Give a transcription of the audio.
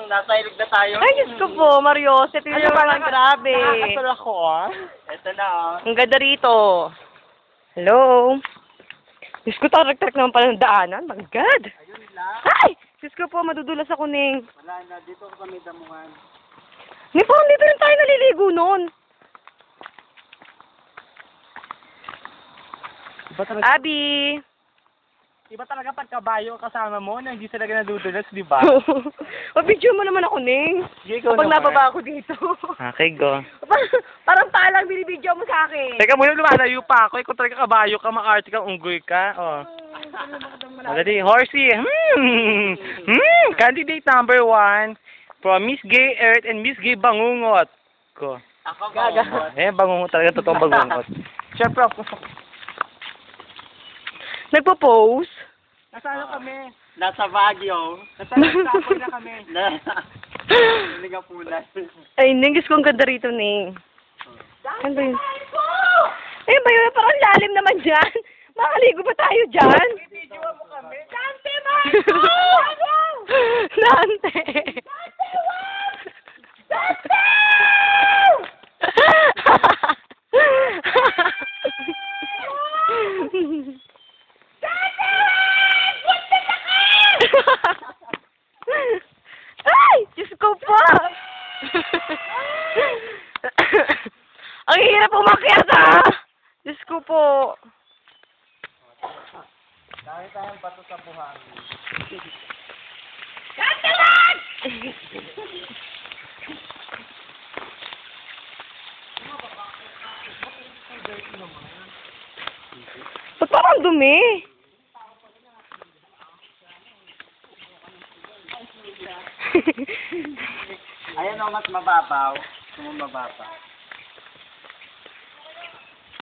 nasa ilog na tayo. Ay, Diyos ko po, Marios. Ito yung parang grabe. Nakakasal ako, ah. Ito na, oh. Ang ganda rito. Hello? Diyos ko, tarak-tarak naman pala ng daanan. My God. Ayun lang. Ay! Diyos ko po, madudulas ako, Ning. Wala na, dito ko kami damuhan. Ning, parang dito rin tayo naliligo nun. Iba talaga, Abby! iba talaga pagkabayo kasama mo na hindi talaga nadudulas, di ba? Pag-video mo naman ako, Ning. Sige, ikaw Kapag naman. nababa ako dito. Okay, go. Parang palang binibidyo mo sa akin. Teka muna, lumalayo pa ako. Ikaw talaga kabayo ka, maarte ka, unggoy ka. Oh. Dali, horsey. Candidate number 1 from Miss Gay Earth and Miss Gay Bangungot. Ko. Ako, Gaga. Bangungot talaga, totoong bangungot. Siyempre, ako. Nagpo-pose? Nasaan na kami? Nasa Baguio. Nasa na kami. Hindi nga pulas. Ay, Ning, Diyos ko, ang ganda rito, Ning. Ano ba yun? Ayun ba yun? Parang lalim naman dyan. Makaligo ba tayo dyan? Video mo kami. Dante, Marco! Dante! Dante! Ay! Diyos ko po! Ang hirap umakyat, ha! Diyos ko po. Dahil tayong bato sa buhangin. Kantalan! Ba't parang dumi? Ayan o, mas mababaw. Mas mababaw.